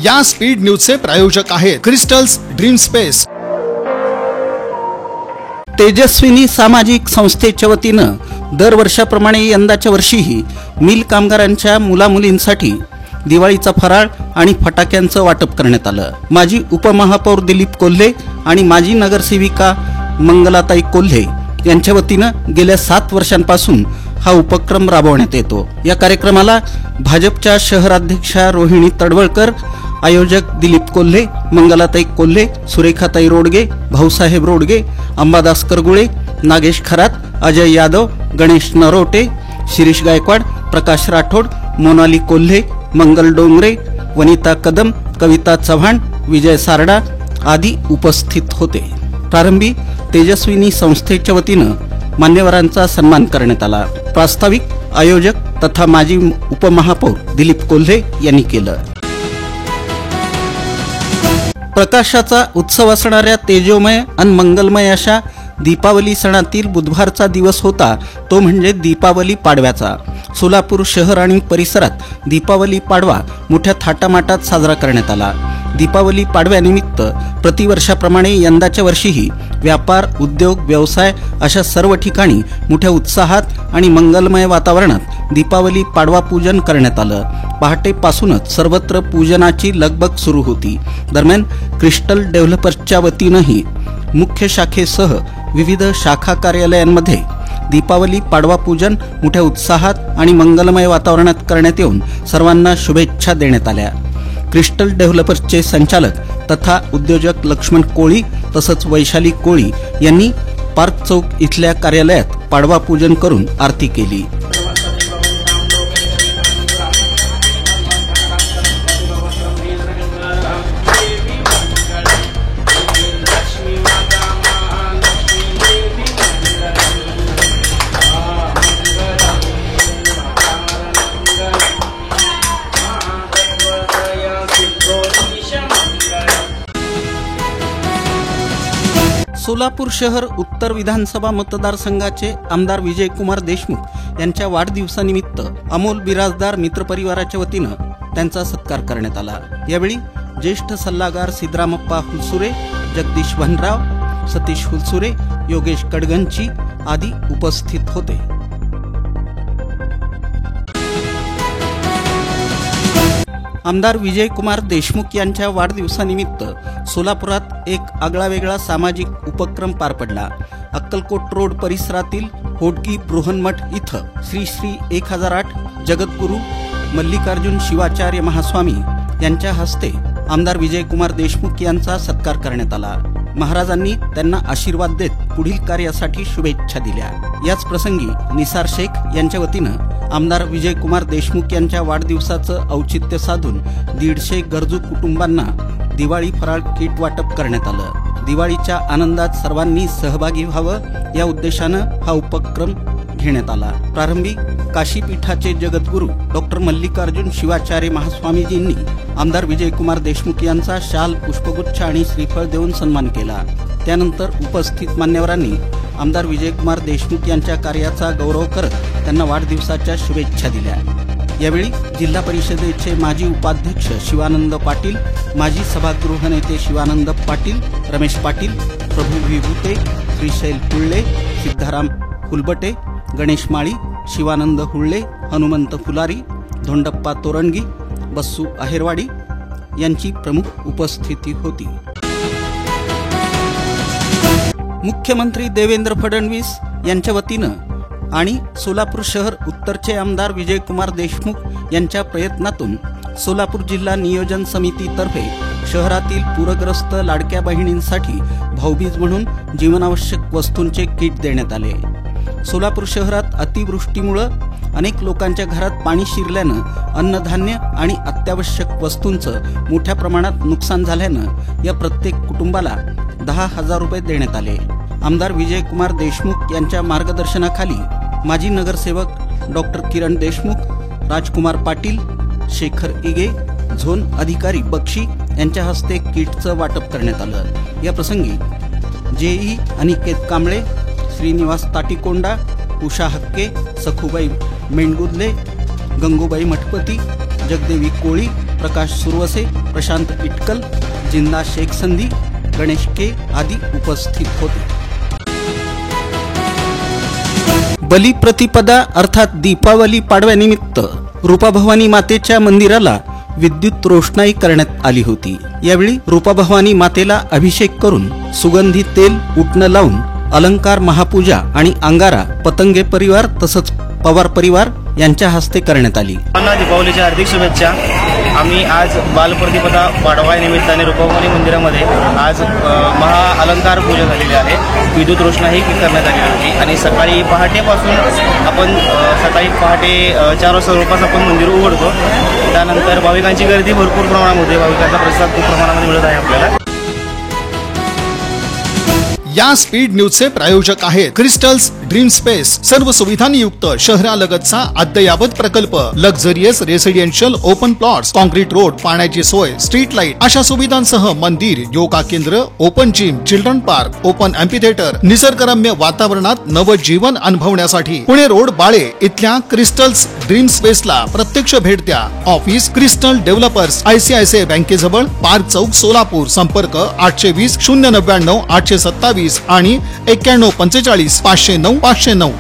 या स्पीड न्यूजचे प्रायोजक आहेत क्रिस्टल्स ड्रीम स्पेस। तेजस्विनी सामाजिक संस्थेच्या वतीनं दरवर्षाप्रमाणे यंदाच्या वर्षीही मिल कामगारांच्या मुलामुलींसाठी दिवाळीचा फराळ आणि फटाक्यांचं वाटप करण्यात आलं। माजी उपमहापौर दिलीप कोल्हे आणि माजी नगरसेविका मंगलाताई कोल्हे यांच्या वतीनं गेल्या 7 वर्षांपासून हा उपक्रम राबवण्यात येतो। या कार्यक्रमाला भाजपच्या शहराध्यक्षा रोहिणी तडवळकर, आयोजक दिलीप कोल्हे, मंगलाताई कोल्हे, सुरेखाताई रोडगे, भाऊसाहेब रोडगे, अंबादास करगुळे, नागेश खरात, अजय यादव, गणेश नरोटे, शिरीष गायकवाड, प्रकाश राठोड, मोनाली कोल्हे, मंगल डोंगरे, वनिता कदम, कविता चव्हाण, विजय सारडा आदी उपस्थित होते। प्रारंभी तेजस्विनी संस्थेच्या वतीनं मान्यवरांचा सन्मान करण्यात आला। प्रास्ताविक आयोजक तथा माजी उपमहापौर दिलीप कोल्हे यांनी केलं। प्रकाशाचा उत्सव असणाऱ्या तेजोमय आणि मंगलमय अशा दीपावली सणातील बुधवारचा दिवस होता तो म्हणजे दीपावली पाडव्याचा। सोलापूर शहर आणि परिसरात दीपावली पाडवा मोठ्या थाटामाटात साजरा करण्यात आला। दीपावली पाडव्यानिमित्त प्रतिवर्षाप्रमाणे यंदाच्या वर्षीही व्यापार, उद्योग, व्यवसाय अशा सर्व ठिकाणी मोठ्या उत्साहात आणि मंगलमय वातावरणात दीपावली पाडवा पूजन करण्यात आलं। पहाटेपासूनच सर्वत्र पूजनाची लगबग सुरू होती। दरम्यान क्रिस्टल डेव्हलपर्सच्या वतीनंही मुख्य शाखेसह विविध शाखा कार्यालयांमध्ये दीपावली पाडवा पूजन मोठ्या उत्साहात आणि मंगलमय वातावरणात करण्यात येऊन सर्वांना शुभेच्छा देण्यात आल्या। क्रिस्टल डेव्हलपर्सचे संचालक तथा उद्योजक लक्ष्मण कोळी तसंच वैशाली कोळी यांनी पार्क चौक इथल्या कार्यालयात पाडवा पूजन करून आरती केली। सोलापूर शहर उत्तर विधानसभा मतदारसंघाचे आमदार विजयकुमार देशमुख यांच्या वाढदिवसानिमित्त अमोल बिराजदार मित्रपरिवाराच्या वतीनं त्यांचा सत्कार करण्यात आला। यावेळी ज्येष्ठ सल्लागार सिद्धरामप्पा हुलसुरे, जगदीश वनराव, सतीश हुलसुरे, योगेश कडगंची आदी उपस्थित होते। आमदार विजयकुमार देशमुख यांच्या वाढदिवसानिमित्त सोलापुरात एक आगळावेगळा सामाजिक उपक्रम पार पडला। अक्कलकोट रोड परिसरातील होडकी बृहन्मठ इथं श्री श्री 1008 जगद्गुरू मल्लिकार्जुन शिवाचार्य महास्वामी यांच्या हस्ते आमदार विजयकुमार देशमुख यांचा सत्कार करण्यात आला। महाराजांनी त्यांना आशीर्वाद देत पुढील कार्यासाठी शुभेच्छा दिल्या। याच प्रसंगी निसार शेख यांच्या वतीनं आमदार विजयकुमार देशमुख यांच्या वाढदिवसाचं औचित्य साधून 150 गरजू कुटुंबांना दिवाळी फराळ किट वाटप करण्यात आलं। दिवाळीच्या आनंदात सर्वांनी सहभागी व्हावं या उद्देशानं हा उपक्रम घेण्यात आला। प्रारंभी काशीपीठाचे जगद्गुरू डॉक्टर मल्लिकार्जुन शिवाचार्य महास्वामीजींनी आमदार विजयकुमार देशमुख यांचा शाल, पुष्पगुच्छ आणि श्रीफळ देऊन सन्मान केला। त्यानंतर उपस्थित मान्यवरांनी आमदार विजयकुमार देशमुख यांच्या कार्याचा गौरव करत त्यांना वाढदिवसाच्या शुभेच्छा दिल्या। यावेळी जिल्हा परिषदेचे माजी उपाध्यक्ष शिवानंद पाटील, माजी सभागृह नेते शिवानंद पाटील, रमेश पाटील, प्रभू विभूते, श्रीशैल हुळ्ळे, सिद्धाराम हुलबटे, गणेश माळी, शिवानंद हुळ्ळे, हनुमंत फुलारी, धोंडप्पा तोरणगी, बस्सू आहेरवाडी यांची प्रमुख उपस्थिती होती। मुख्यमंत्री देवेंद्र फडणवीस यांच्या वतीनं आणि सोलापूर शहर उत्तरचे आमदार विजयकुमार देशमुख यांच्या प्रयत्नातून सोलापूर जिल्हा नियोजन समितीतर्फे शहरातील पूरग्रस्त लाडक्या बहिणींसाठी भाऊबीज म्हणून जीवनावश्यक वस्तूंचे किट देण्यात आले। सोलापूर शहरात अतिवृष्टीमुळे अनेक लोकांच्या घरात पाणी शिरल्यानं अन्नधान्य आणि अत्यावश्यक वस्तूंचं मोठ्या प्रमाणात नुकसान झाल्यानं या प्रत्येक कुटुंबाला 10,000 रुपये देण्यात आले। आमदार विजयकुमार देशमुख यांच्या मार्गदर्शनाखाली माजी नगरसेवक डॉक्टर किरण देशमुख, राजकुमार पाटील, शेखर इगे, झोन अधिकारी बक्षी यांच्या हस्ते किटचं वाटप करण्यात आलं। या प्रसंगी जेई अनिकेत कांबळे, श्रीनिवास ताटीकोंडा, उषा हक्के, सखुबाई मेंडगुदले, गंगूबाई मठपती, जगदेवी कोळी, प्रकाश सुरवसे, प्रशांत इटकल, जिंदा शेख संधी, गणेश के आदी उपस्थित होते. बलिप्रतिपदा अर्थात दीपावली पाडव्यानिमित्त रूपाभवानी मातेच्या मंदिराला विद्युत रोषणाई करण्यात आली होती. यावेळी रूपाभवानी मातेला अभिषेक करून सुगंधी तेल उटणं लावून अलंकार महापूजा आणि अंगारा पतंगे परिवार तसंच पवार परिवार यांच्या हस्ते करण्यात आली. दीपावलीच्या हार्दिक शुभेच्छा. आम्ही आज बालप्रतिपदा पाडवा निमित्ताने रूपाभवानी मंदिरामध्ये आज महाअलंकार पूजा झालेली आहे. विद्युत रोषणाई करण्यात आली होती आणि सकाळी पहाटेपासून आपण सकाळी पहाटे 4 वाजता जवळपास आपण मंदिर उघडतो. त्यानंतर भाविकांची गर्दी भरपूर प्रमाणामध्ये, भाविकांचा प्रतिसाद खूप प्रमाणामध्ये मिळत आहे आपल्याला. या स्पीड न्यूजचे प्रायोजक आहेत क्रिस्टल्स ड्रीम स्पेस. सर्व सुविधांनी युक्त शहरालगतचा अद्ययावत प्रकल्प. Luxurious residential open plots, concrete road, पाण्याची सोय, स्ट्रीट लाईट अशा सुविधांसह मंदिर, योगा केंद्र, open gym, children park, open amphitheatre, निसर्गरम्य वातावरणात नवजीवन अनुभवण्यासाठी पुणे रोड बाळे इथल्या क्रिस्टल्स ड्रीम स्पेसला प्रत्यक्ष भेट द्या. ऑफिस क्रिस्टल डेव्हलपर्स, ICICI बँकेजवळ, पार्क चौक, सोलापूर. संपर्क 820 099 827 आणि 91 45 509 509.